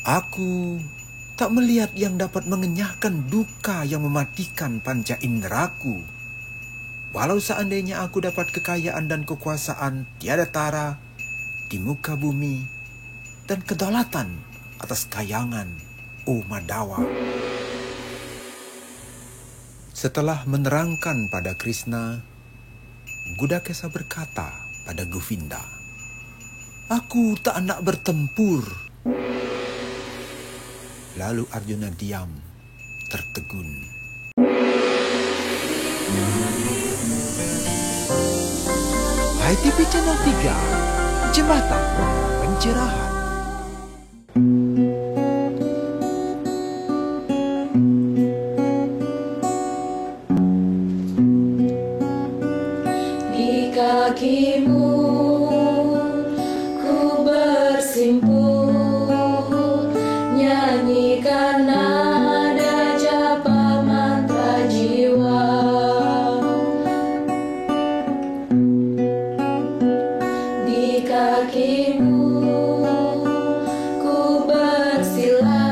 Aku tak melihat yang dapat mengenyahkan duka yang mematikan panca inderaku. Walau seandainya aku dapat kekayaan dan kekuasaan tiada tara di muka bumi dan kedaulatan atas kayangan, oh Madawa. Setelah menerangkan pada Krishna, Gudakesa berkata pada Govinda, "Aku tak nak bertempur." Lalu Arjuna diam, tertegun. HiTV Channel 3, Jembatan Pencerahan. Di kakimu ku bersimpuh, nyanyikan nada japa mantra jiwa. Di kakimu ku bersila,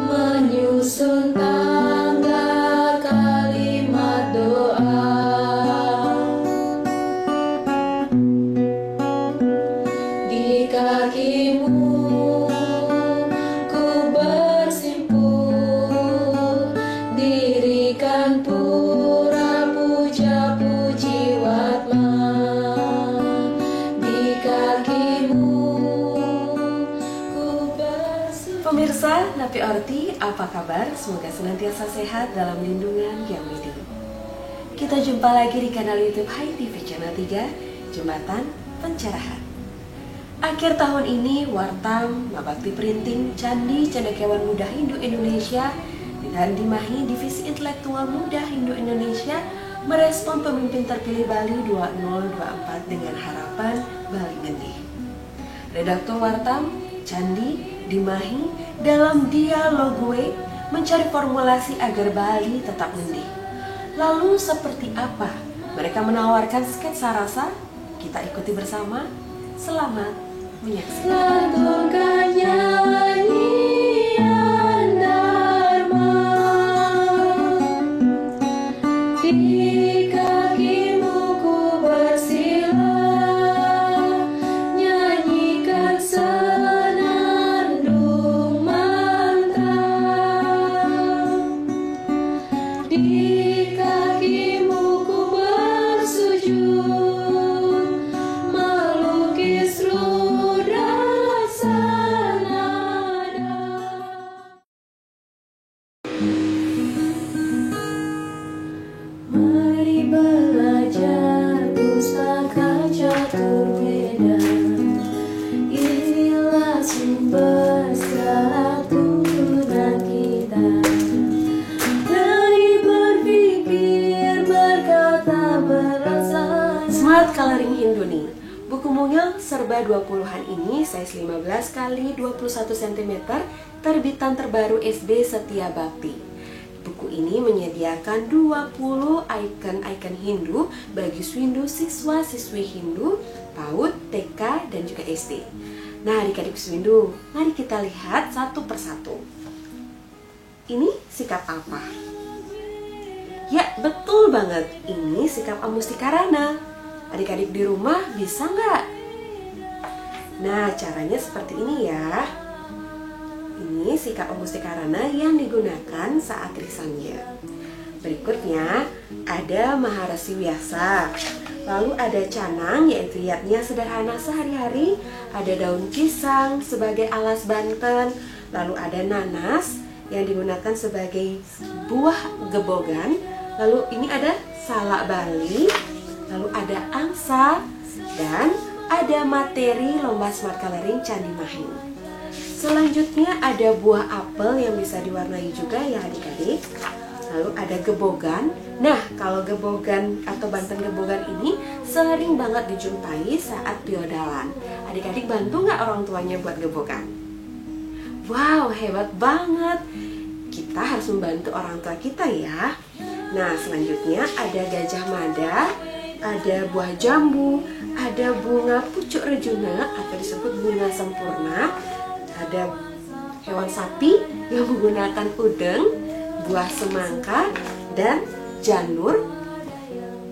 menyusun tangga kalimat doa. Di kakimu ku bersimpuh, dirikan pura puja puji watma. Di kakimu ku bersimpuh. Pemirsa Napi Orti, apa kabar? Semoga senantiasa sehat dalam lindungan Yang Widi. Kita jumpa lagi di kanal YouTube HiTV Channel 3, Jembatan Pencerahan. Akhir tahun ini, Wartam, Mabakti Printing, Candi Cendekiawan Muda Hindu Indonesia, dan Dimahi Divisi Intelektual Muda Hindu Indonesia merespon pemimpin terpilih Bali 2024 dengan harapan Bali ngendih. Redaktur Wartam, Candi, Dimahi dalam dialogue mencari formulasi agar Bali tetap ngendih. Lalu seperti apa mereka menawarkan sketsa rasa? Kita ikuti bersama. Selamat menyaksikan. Lantunkan nyanyian Dharma, di kakimu ku bersila, nyanyikan senandung mantra. Di kakimu ku bersujud, melukis rudra sanada. Mari belajar pustaka catur veda, inilah sumber segala turunan kita. Berani berpikir, berkata, berasa. Smart Coloring Hindu nih. Buku mungil serba 20-an ini size 15 kali 21 cm, terbitan terbaru SD Setia Bakti. Buku ini menyediakan 20 ikon-ikon Hindu bagi Swindu siswa-siswi Hindu, PAUD, TK, dan juga SD. Nah, adik-adik Swindu, mari kita lihat satu persatu. Ini sikap apa? Ya, betul banget. Ini sikap Amustikarana. Adik-adik di rumah bisa nggak? Nah, caranya seperti ini ya. Ini sikap Amustikarana yang digunakan saat risannya. Berikutnya ada Maharasi Wyasa. Lalu ada canang, yaitu yatnya sederhana sehari-hari. Ada daun pisang sebagai alas banten. Lalu ada nanas yang digunakan sebagai buah gebogan. Lalu ini ada salak Bali. Lalu ada angsa. Dan ada materi lomba Smart Coloring Candi Mahing. Selanjutnya ada buah apel yang bisa diwarnai juga ya adik-adik. Lalu ada gebogan. Nah, kalau gebogan atau banten gebogan ini sering banget dijumpai saat biodalan. Adik-adik bantu nggak orang tuanya buat gebogan? Wow, hebat banget. Kita harus membantu orang tua kita ya. Nah, selanjutnya ada gajah mada, ada buah jambu, ada bunga pucuk rejuna atau disebut bunga sempurna. Ada hewan sapi yang menggunakan udeng, buah semangka, dan janur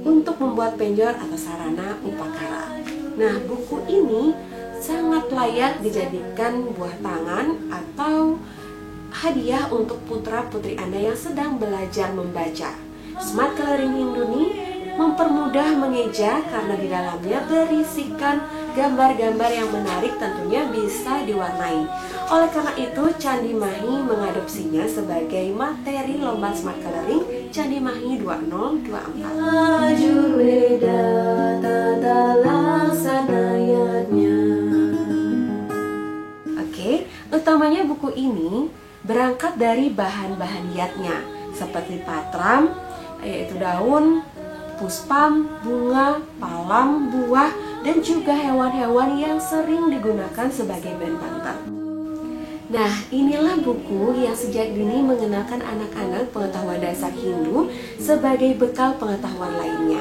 untuk membuat penjor atau sarana upakara. Nah, buku ini sangat layak dijadikan buah tangan atau hadiah untuk putra-putri Anda yang sedang belajar membaca. Smart Coloring Hinduni mempermudah mengeja karena di dalamnya berisikan gambar-gambar yang menarik, tentunya bisa diwarnai. Oleh karena itu, Candi Mahi mengadopsinya sebagai materi lomba Smart Coloring Candi Mahi 2024. Ajurweda tata laksanayatnya. Oke, utamanya buku ini berangkat dari bahan-bahan hiasnya seperti patram, yaitu daun, puspam, bunga, palam, buah, dan juga hewan-hewan yang sering digunakan sebagai bahan pantar. Nah, inilah buku yang sejak dini mengenalkan anak-anak pengetahuan dasar Hindu sebagai bekal pengetahuan lainnya.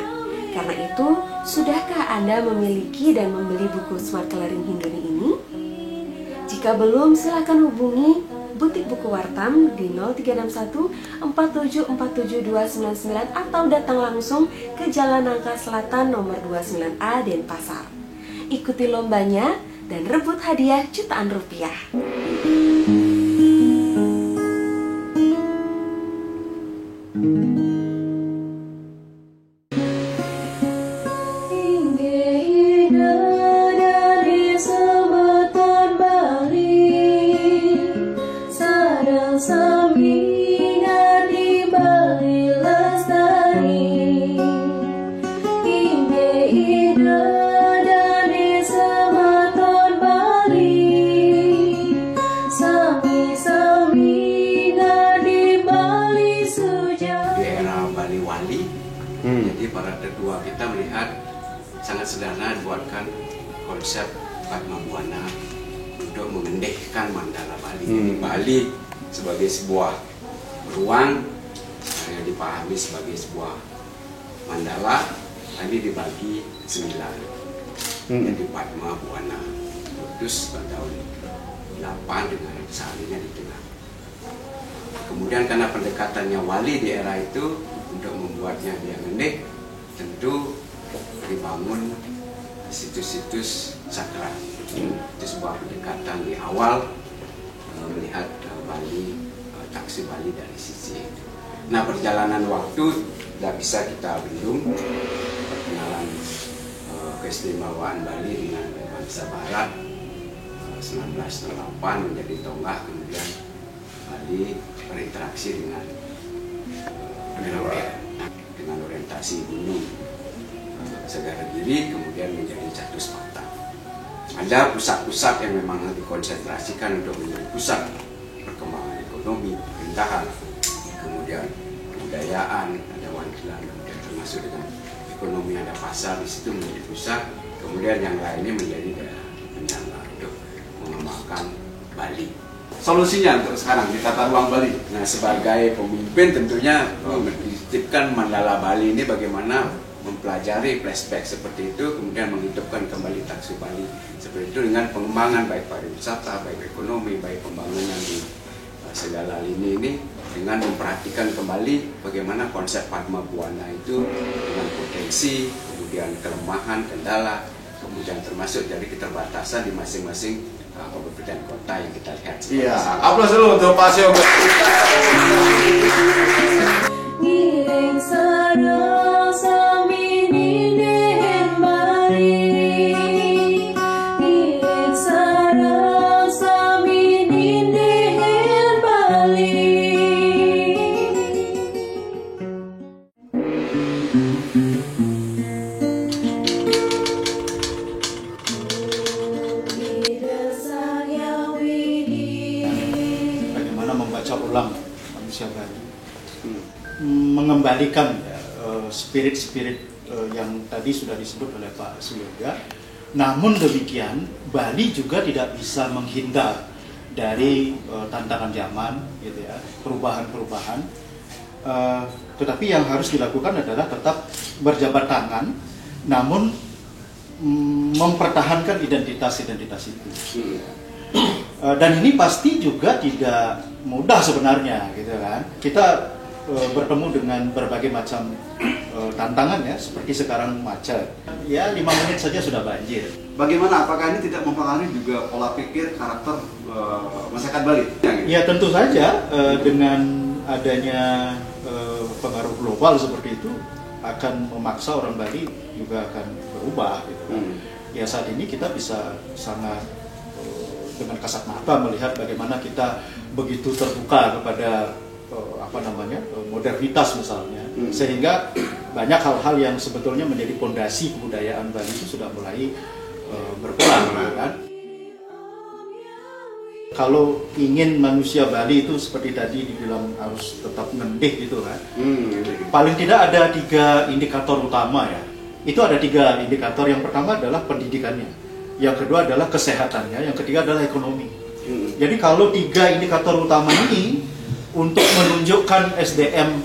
Karena itu, sudahkah Anda memiliki dan membeli buku Smart Coloring Hinduni ini? Jika belum, silakan hubungi Butik Buku Wartam di 0361 4747299 atau datang langsung ke Jalan Nangka Selatan nomor 29A Denpasar. Ikuti lombanya dan rebut hadiah jutaan rupiah. Jadi para tetua kita melihat sangat sederhana buatkan konsep Padma Buana untuk mengendekkan mandala Bali. Jadi Bali sebagai sebuah ruang yang dipahami sebagai sebuah mandala, ini dibagi 9. Jadi Padma Buana, lotus pada 8 dengan salinya di tengah. Kemudian karena pendekatannya wali di era itu, untuk membuatnya dia ngendek, tentu dibangun situs-situs sakral. Itu sebuah pendekatan di awal melihat Bali, taksi Bali dari sisi itu. Nah, perjalanan waktu tidak bisa kita bendung. Perkenalan keistimewaan Bali dengan bangsa Barat 1908 menjadi tonggak, kemudian Bali berinteraksi dengan dengan orientasi gunung Segara Giri, kemudian menjadi Catus Patah. Ada pusat-pusat yang memang dikonsentrasikan untuk menjadi pusat perkembangan ekonomi, pemerintahan, kemudian kebudayaan, ada Wangilan, kemudian termasuk dengan ekonomi ada pasar di situ menjadi pusat, kemudian yang lainnya menjadi daerah penyangga untuk mengembangkan Bali. Solusinya untuk sekarang di tata ruang Bali. Nah, sebagai pemimpin tentunya menitipkan mandala Bali ini bagaimana mempelajari flashback seperti itu, kemudian menghidupkan kembali taksi Bali seperti itu dengan pengembangan baik pariwisata, baik ekonomi, baik pembangunan di segala lini ini, dengan memperhatikan kembali bagaimana konsep Padma Buana itu dengan potensi, kemudian kelemahan, kendala, kemudian termasuk dari keterbatasan di masing-masing kabupaten kota yang kita lihat. Iya, aplaus dulu untuk Pak Syoga. Ngiling sarang samini dehen bari, ngiling sarang samini dehen bali. Bagaimana membaca ulang manusia Bali, mengembalikan spirit-spirit yang tadi sudah disebut oleh Pak Suyoga. Namun demikian, Bali juga tidak bisa menghindar dari tantangan zaman, gitu ya, perubahan-perubahan. Tetapi yang harus dilakukan adalah tetap berjabat tangan, namun mempertahankan identitas-identitas itu. Dan ini pasti juga tidak mudah sebenarnya, gitu kan. Kita bertemu dengan berbagai macam tantangan ya, seperti sekarang macet. Ya 5 menit saja sudah banjir. Bagaimana? Apakah ini tidak mempengaruhi juga pola pikir, karakter masyarakat Bali? Ya tentu saja dengan adanya pengaruh global seperti itu akan memaksa orang Bali juga akan berubah, gitu kan. Ya saat ini kita bisa sangat dengan kasat mata melihat bagaimana kita begitu terbuka kepada modernitas misalnya, sehingga banyak hal-hal yang sebetulnya menjadi pondasi kebudayaan Bali itu sudah mulai berkurang, kan? Kalau ingin manusia Bali itu seperti tadi dibilang harus tetap ngendih gitu kan, paling tidak ada 3 indikator utama ya. Itu ada 3 indikator. Yang pertama adalah pendidikannya, yang kedua adalah kesehatannya, yang ketiga adalah ekonomi. Jadi kalau 3 indikator utama ini untuk menunjukkan SDM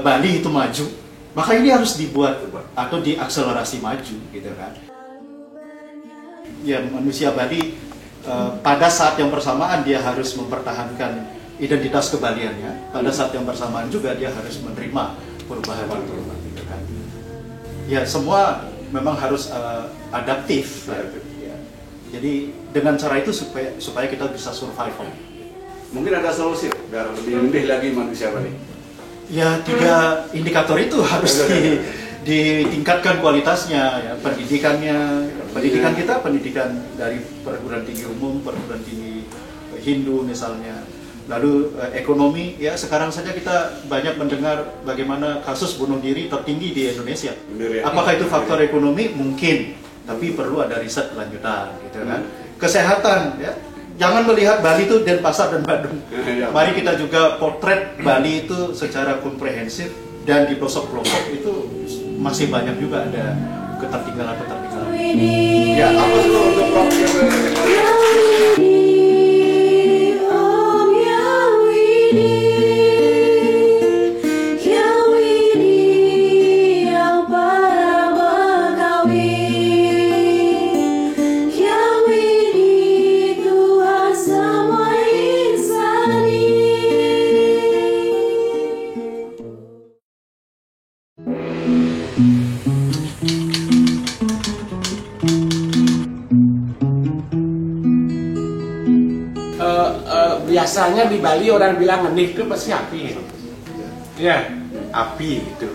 Bali itu maju, maka ini harus dibuat atau diakselerasi maju, gitu kan. Ya manusia Bali pada saat yang bersamaan dia harus mempertahankan identitas kebaliannya, pada saat yang bersamaan juga dia harus menerima perubahan itu, gitu kan. Ya semua memang harus adaptif. Ya. Jadi dengan cara itu supaya kita bisa survival. Mungkin ada solusi biar lebih lebih lagi manusia Bali. Ya 3 indikator itu harus ditingkatkan kualitasnya, ya, pendidikannya, pendidikan kita, pendidikan dari perguruan tinggi umum, perguruan tinggi Hindu misalnya. Lalu ekonomi, ya sekarang saja kita banyak mendengar bagaimana kasus bunuh diri tertinggi di Indonesia. Apakah itu faktor ekonomi? Mungkin, tapi perlu ada riset lanjutan, gitu kan. Kesehatan, ya. Jangan melihat Bali itu Denpasar dan Badung. Mari kita juga potret Bali itu secara komprehensif, dan di pelosok-pelosok itu masih banyak juga ada ketertinggalan-ketertinggalan. Ya, apa dulu untuk biasanya di Bali orang bilang ngendih itu pasti api, ya api itu.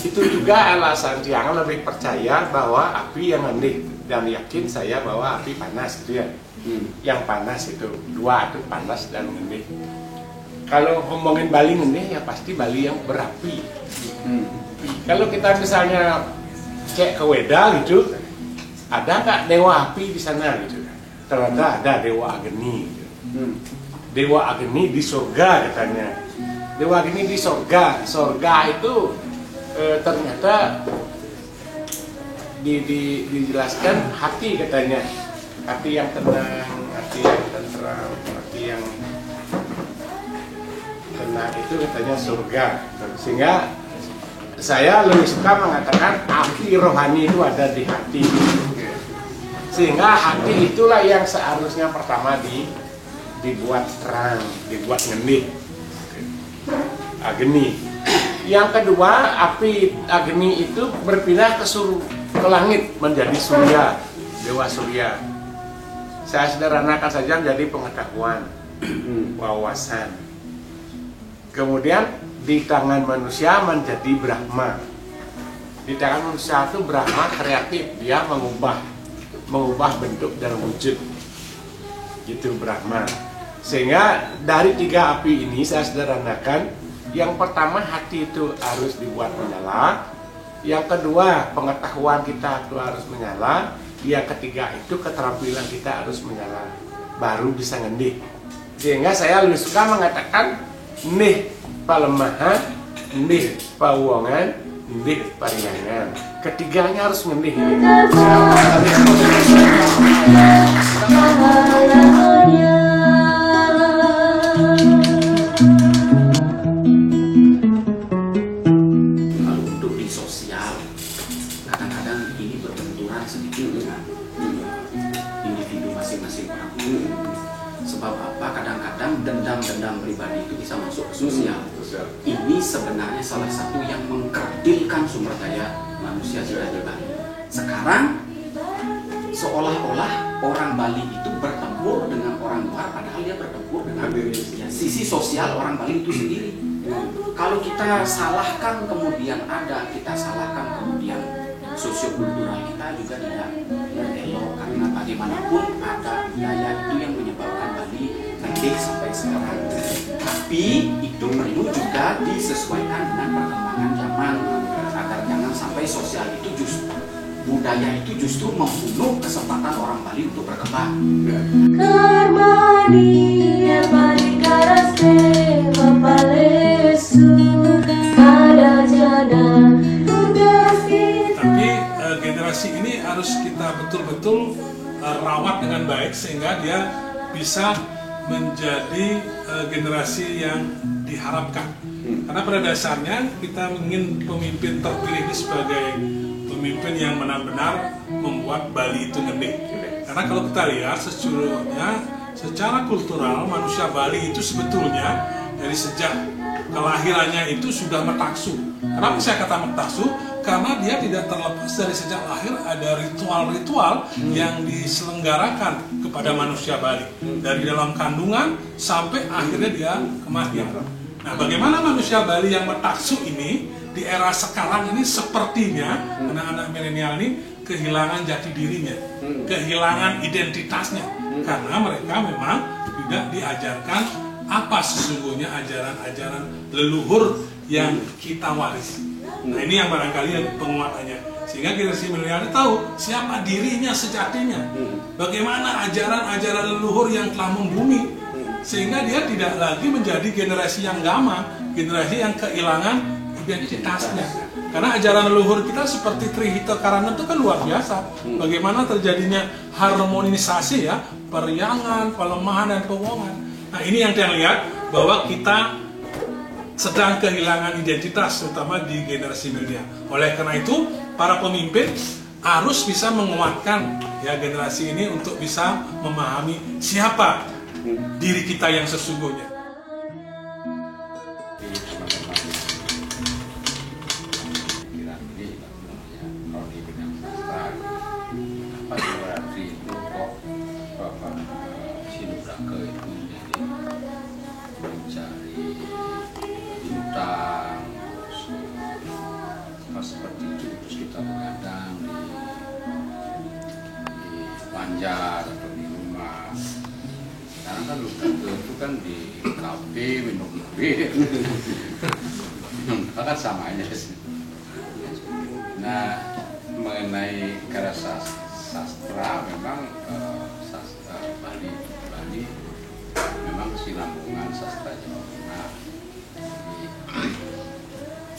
Itu juga alasan Tiang lebih percaya bahwa api yang ngendih, dan yakin saya bahwa api panas gitu ya. Yang panas itu 2 itu panas dan ngendih. Kalau ngomongin Bali ngendih ya pasti Bali yang berapi. Kalau kita misalnya cek ke Weda gitu, ada nggak dewa api di sana gitu? Ternyata ada Dewa Ageni. Gitu. Dewa Ageni di surga katanya. Dewa Ageni di surga. Surga itu ternyata dijelaskan hati katanya. Hati yang tenang, hati yang tenteram, hati yang tenang itu katanya surga. Sehingga saya lebih suka mengatakan api rohani itu ada di hati. Sehingga hati itulah yang seharusnya pertama dibuat terang, dibuat ngendih. Ageni. Yang kedua, api Ageni itu berpindah ke langit menjadi surya, Dewa Surya. Saya sederhanakan saja menjadi pengetahuan, wawasan. Kemudian di tangan manusia menjadi Brahma. Di tangan manusia itu Brahma kreatif, dia mengubah bentuk dan wujud. Gitu Brahma. Sehingga dari 3 api ini saya sederhanakan, yang pertama hati itu harus dibuat menyala, yang kedua pengetahuan kita itu harus menyala, yang ketiga itu keterampilan kita harus menyala, baru bisa ngendih. Sehingga saya lebih suka mengatakan nih palemahan, nih pauwongan, nih pariangan. Ketiganya harus ngendih. Kalau untuk di sosial, kadang-kadang ini berbenturan sedikit dengan individu masing-masing orang. sosial. Ini sebenarnya salah satu yang mengkerdilkan sumber daya manusia di Bali. Sekarang seolah-olah orang Bali itu bertempur dengan orang luar, padahal dia bertempur dengan sisi sosial orang Bali itu sendiri. Kalau kita salahkan kemudian kita salahkan kemudian sosiokultural kita juga tidak elok, karena bagaimanapun ada budaya itu yang menyebabkan Bali ngendih sampai sekarang. Tapi itu perlu juga disesuaikan dengan perkembangan zaman agar jangan sampai sosial itu budaya itu justru membunuh kesempatan orang Bali untuk berkembang. Tapi generasi ini harus kita betul-betul rawat dengan baik sehingga dia bisa menjadi generasi yang diharapkan. Karena pada dasarnya kita ingin pemimpin terpilih ini sebagai pemimpin yang benar-benar membuat Bali itu ngendih. Karena kalau kita lihat sejujurnya secara kultural manusia Bali itu sebetulnya dari sejak kelahirannya itu sudah metaksu. Kenapa saya kata metaksu? Karena dia tidak terlepas dari sejak lahir ada ritual-ritual yang diselenggarakan kepada manusia Bali. Dari dalam kandungan sampai akhirnya dia kematian. Nah, bagaimana manusia Bali yang metaksu ini di era sekarang ini sepertinya anak-anak milenial ini kehilangan jati dirinya, kehilangan identitasnya, karena mereka memang tidak diajarkan apa sesungguhnya ajaran-ajaran leluhur yang kita waris. Nah, ini yang barangkali yang penguatannya, sehingga generasi milenial tahu siapa dirinya sejatinya, bagaimana ajaran-ajaran leluhur yang telah membumi, sehingga dia tidak lagi menjadi generasi yang gamang, generasi yang kehilangan identitasnya. Karena ajaran leluhur kita seperti Trihita Karana itu kan luar biasa. Bagaimana terjadinya harmonisasi ya, periangan, pelemahan dan pewongan. Nah, ini yang kita lihat bahwa kita sedang kehilangan identitas, terutama di generasi milenial. Oleh karena itu, para pemimpin harus bisa menguatkan ya generasi ini untuk bisa memahami siapa diri kita yang sesungguhnya. Seperti itu terus kita begadang di Banjar atau di rumah. Sekarang kan itu kan di kafe minum bir, kan sama aja sih. Nah, mengenai karya sastra memang sastra Bali memang kesinambungan sastra Jawa Tengah.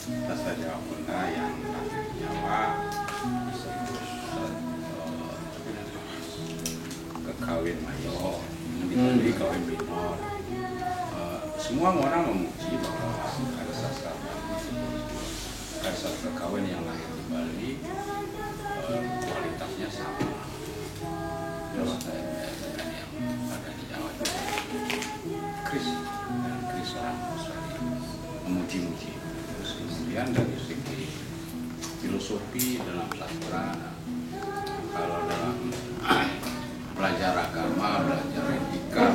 Sastra Jawa Tengah yang lahir di Jawa kekawin mayor, di kawin minor. Semua orang memuji bahwa ada sastra kawin yang lahir di Bali kualitasnya sama dengan yang ada di Jawa. Kris dan Kris orang Australia memuji-muji. Kemudian dari segi filosofi dalam sastra, kalau dalam belajar agama, belajar etika,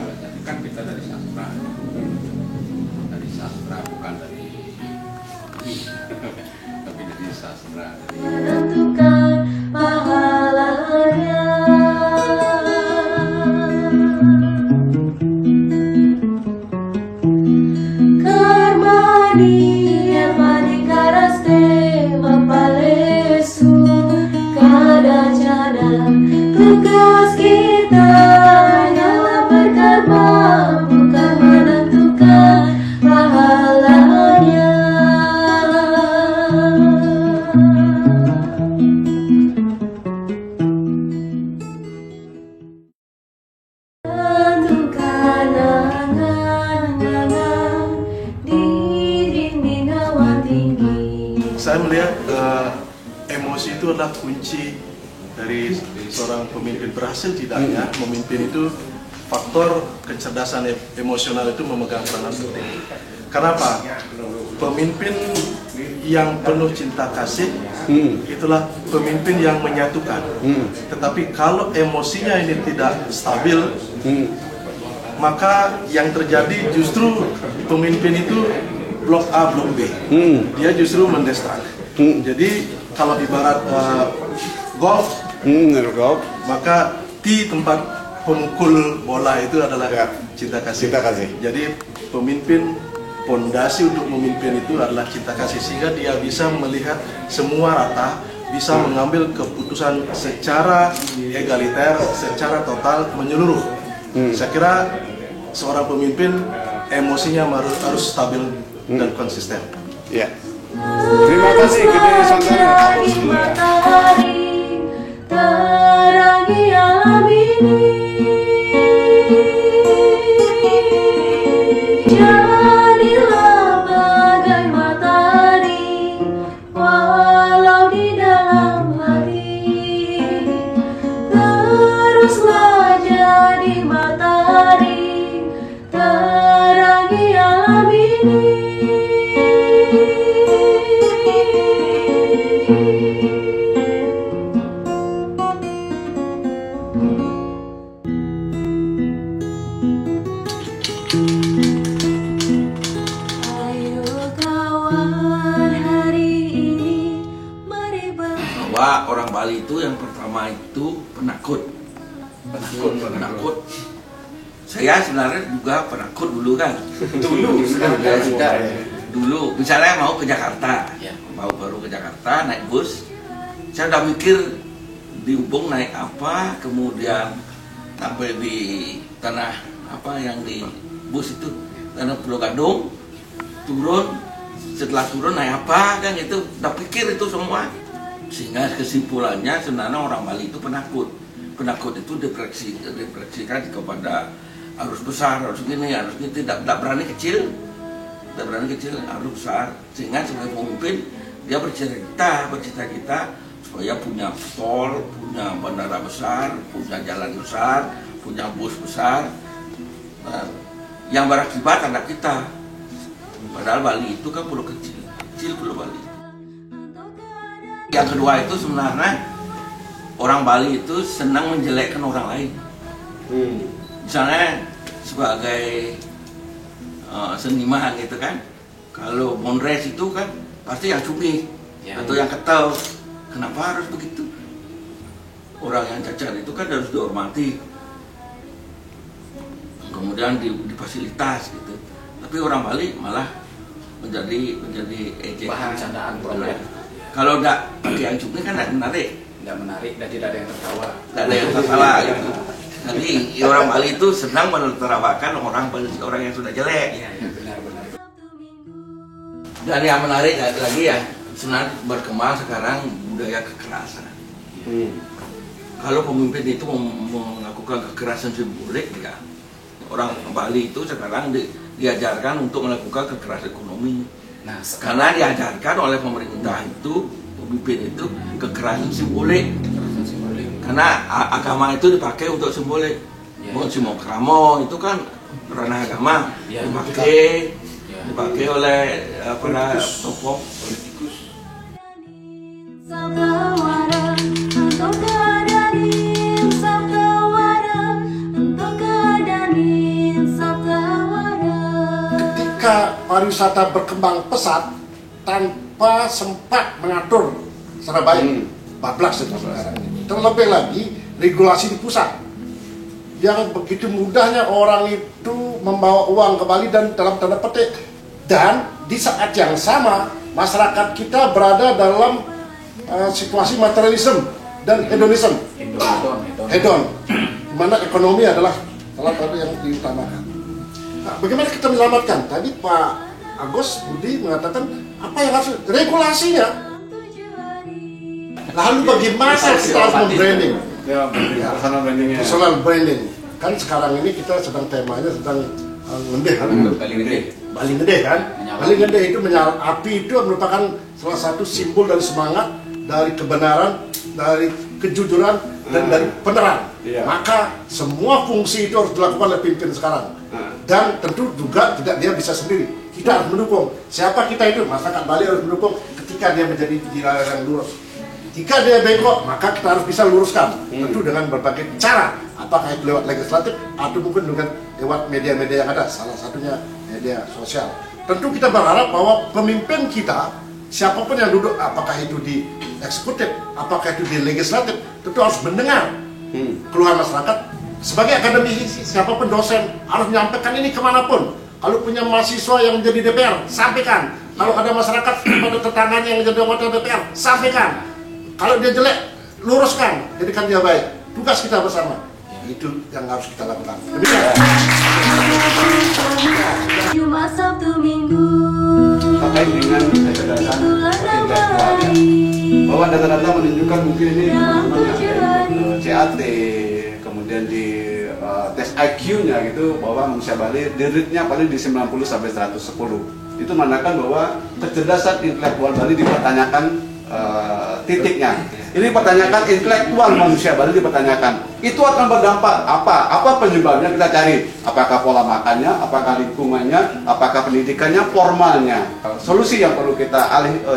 kan kita dari sastra bukan dari tapi dari sastra. Menentukan pahalanya. Tugas kita hanyalah berkarma, bukan menentukan pahalanya. Tentukan angan-angan di dinding awan tinggi. Saya melihat emosi itu adalah kunci dari seorang pemimpin. Berhasil tidaknya memimpin itu faktor kecerdasan emosional itu memegang peranan penting. Kenapa? Pemimpin yang penuh cinta kasih itulah pemimpin yang menyatukan. Tetapi kalau emosinya ini tidak stabil, maka yang terjadi justru pemimpin itu blok A, blok B. Dia justru mendestruk. Jadi kalau ibarat golf, maka T tempat pemukul bola itu adalah cinta kasih. Jadi pemimpin, pondasi untuk memimpin itu adalah cinta kasih, sehingga dia bisa melihat semua rata, bisa mengambil keputusan secara egaliter, secara total, menyeluruh. Saya kira seorang pemimpin emosinya harus stabil dan konsisten. Ya. Terima kasih Gede Santana. Matahari terangi alam ini, jadilah bagai matahari walau di dalam hati, teruslah jadi matahari terangi alam ini. Ayo kawan, hari ini mari bahwa orang Bali itu yang pertama itu penakut. Saya sebenarnya juga penakut dulu kan. Dulu misalnya mau ke Jakarta, baru ke Jakarta naik bus, saya udah mikir di Ubung naik apa, kemudian sampai di tanah apa yang di bus itu, tanah Pulau Gadung, turun, setelah turun naik apa kan, itu udah pikir itu semua, sehingga kesimpulannya sebenarnya orang Bali itu penakut. Penakut itu diproyeksikan kepada arus besar, arus gini, tidak berani kecil, arus besar, sehingga sebagai pemimpin dia bercita-cita supaya punya tol, punya bandara besar, punya jalan besar, punya bus besar, yang berakibat anak kita. Padahal Bali itu kan pulau kecil pulau Bali. Yang kedua itu sebenarnya orang Bali itu senang menjelekkan orang lain. Misalnya sebagai seniman gitu kan, kalau Monres itu kan pasti yang cumi atau yang ketel. Kenapa harus begitu? Orang yang cacat itu kan harus dihormati, kemudian difasilitas gitu. Tapi orang Bali malah menjadi ejek, bahan candaan program. Kalau enggak pakai yang cumi kan tidak menarik dan tidak ada yang tertawa. Tidak ada yang tertawa gitu. Jadi orang Bali itu senang menertawakan orang yang sudah jelek. Iya, benar. Dan yang menarik lagi ya, sebenarnya berkembang sekarang budaya kekerasan. Kalau pemimpin itu melakukan kekerasan simbolik, ya, orang Bali itu sekarang diajarkan untuk melakukan kekerasan ekonomi. Nah, karena diajarkan oleh pemerintah itu, pemimpin itu kekerasan simbolik. Karena agama itu dipakai untuk simbolik. Simo Kramo itu kan ranah agama, dipakai oleh para tokoh politikus. Ketika pariwisata berkembang pesat tanpa sempat mengatur secara baik, bablas sekarang ini. Terlebih lagi regulasi di pusat yang begitu mudahnya orang itu membawa uang ke Bali dan dalam tanda petik, dan di saat yang sama masyarakat kita berada dalam situasi materialisme dan hedonisme, hedon, di mana ekonomi adalah salah satu yang diutamakan. Nah, bagaimana kita menyelamatkan? Tadi Pak Agus Budi mengatakan apa yang harus regulasinya. Lalu bagaimana kita harus membranding? Personal branding. Kan sekarang ini kita sedang temanya sedang ngendeh kan? Bali Ngendeh kan? Bali Ngendeh itu menyala api, itu merupakan salah satu simbol dari semangat, dari kebenaran, dari kejujuran, dan dari penerang. Maka semua fungsi itu harus dilakukan oleh pemimpin sekarang. Dan tentu juga tidak dia bisa sendiri. Kita harus mendukung. Siapa kita itu? Masyarakat Bali harus mendukung ketika dia menjadi di jalan yang lurus. Jika dia bengkok, maka kita harus bisa luruskan. Tentu dengan berbagai cara. Apakah itu lewat legislatif atau mungkin dengan lewat media-media yang ada. Salah satunya media sosial. Tentu kita berharap bahwa pemimpin kita, siapapun yang duduk, apakah itu di eksekutif, apakah itu di legislatif, tentu harus mendengar keluhan masyarakat. Sebagai akademisi, siapapun dosen harus menyampaikan ini kemanapun. Kalau punya mahasiswa yang menjadi DPR, sampaikan. Kalau ada masyarakat pada tetangganya yang menjadi anggota DPR, sampaikan. Kalau dia jelek, luruskan, jadikan dia baik. Tugas kita bersama. Itu yang harus kita lakukan. Demikian. Jumat, Sabtu, Minggu. Terkait dengan kecerdasan intelektual, bahwa data-data menunjukkan mungkin ini CAT, kemudian di tes IQ-nya gitu, bahwa manusia Bali rate-nya paling di 90 sampai 110. Itu menandakan bahwa kecerdasan intelektual Bali dipertanyakan titiknya. Ini pertanyakan intelektual manusia Bali dipertanyakan. Itu akan berdampak apa? Apa penyebabnya kita cari? Apakah pola makannya? Apakah lingkungannya? Apakah pendidikannya? Formalnya? Solusi yang perlu kita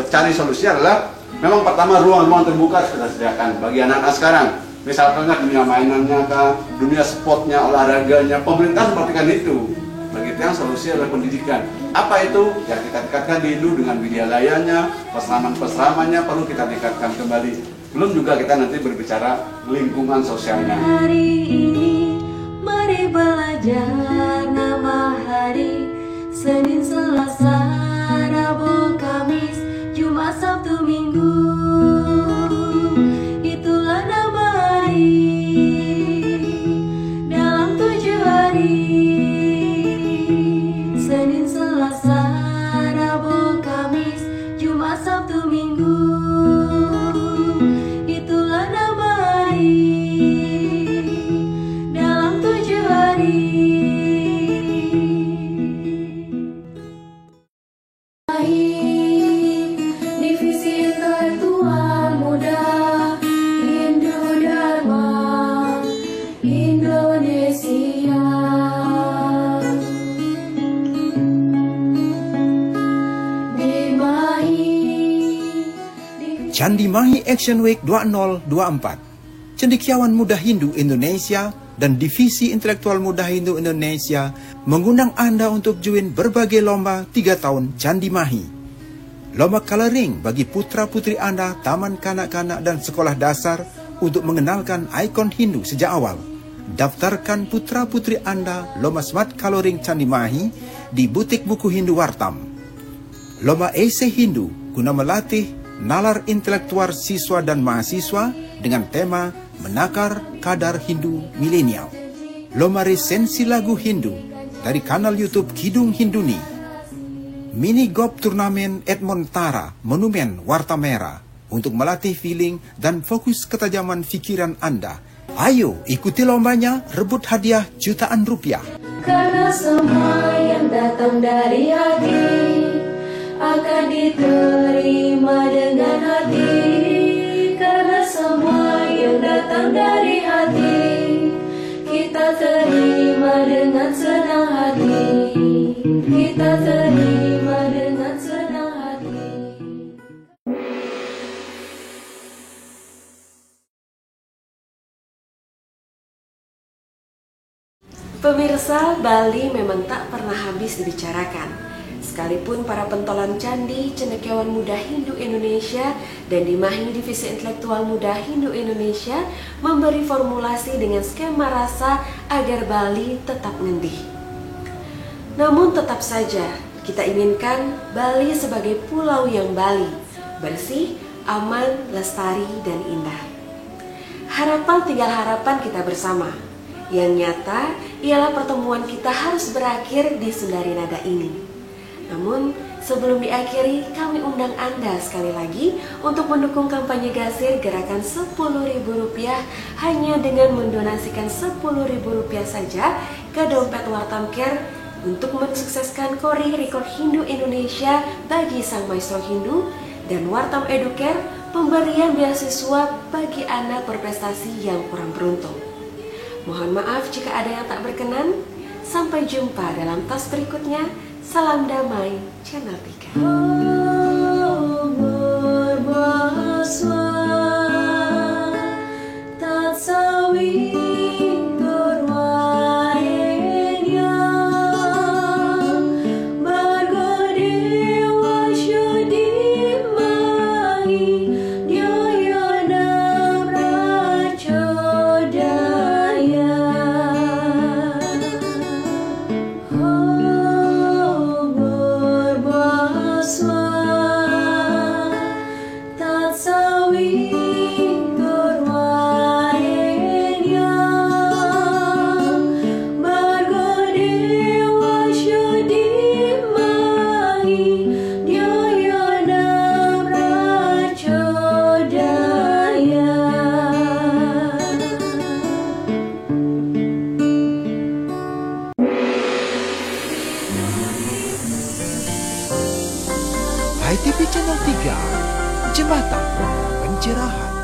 cari solusi adalah memang pertama ruang-ruang terbuka kita sediakan bagi anak-anak sekarang. Misalnya dunia mainannya, dunia sportnya, olahraganya, pemerintah sepertikan itu. Begitu yang solusi adalah pendidikan. Apa itu? Ya kita tingkatkan dulu dengan wilayahnya, peseraman-peseramannya perlu kita tingkatkan kembali. Belum juga kita nanti berbicara lingkungan sosialnya. Hari ini mari belajar nama hari. Senin, Selasa, Rabu, Kamis, Jumat, Sabtu, Minggu. Itulah nama hari dalam 7 hari. Senin, Selasa, Rabu, Kamis, Jumat, Sabtu, Minggu. Itulah nama hari dalam 7 hari. Divisi Intelektual Muda Hindu Dharma Indonesia. Candi Mahi Action Week 2024. Cendekiawan Muda Hindu Indonesia dan Divisi Intelektual Muda Hindu Indonesia mengundang Anda untuk join berbagai lomba 3 tahun Candi Mahi. Lomba coloring bagi putra-putri Anda, taman kanak-kanak dan sekolah dasar untuk mengenalkan ikon Hindu sejak awal. Daftarkan putra-putri Anda lomba Smart Coloring Candi Mahi di butik buku Hindu Wartam. Lomba esai Hindu guna melatih nalar intelektual siswa dan mahasiswa dengan tema menakar kadar Hindu milenial. Lomba resensi lagu Hindu dari kanal YouTube Kidung Hinduni. Mini golf turnamen Edmontara Monumen Warta Merah untuk melatih feeling dan fokus ketajaman pikiran Anda. Ayo ikuti lombanya, rebut hadiah jutaan rupiah. Karena semua yang datang dari hati akan diterima dengan hati. Karena semua yang datang dari hati kita terima dengan senang hati. Kita terima dengan senang hati. Pemirsa, Bali memang tak pernah habis dibicarakan. Sekalipun para pentolan candi, cendekiawan muda Hindu Indonesia dan di Mahi Divisi Intelektual Muda Hindu Indonesia memberi formulasi dengan skema rasa agar Bali tetap ngendih. Namun tetap saja kita inginkan Bali sebagai pulau yang Bali, bersih, aman, lestari, dan indah. Harapan tinggal harapan kita bersama. Yang nyata ialah pertemuan kita harus berakhir di Sundari Nada ini. Namun sebelum diakhiri, kami undang Anda sekali lagi untuk mendukung kampanye Gasir gerakan Rp10.000 hanya dengan mendonasikan Rp10.000 saja ke dompet Wartam Care untuk mensukseskan Kori Rekor Hindu Indonesia bagi Sang Maestro Hindu dan Wartam Educare pemberian beasiswa bagi anak berprestasi yang kurang beruntung. Mohon maaf jika ada yang tak berkenan. Sampai jumpa dalam tas berikutnya. Salam Damai Channel 3. ITV Channel 3, Jembatan Pencerahan.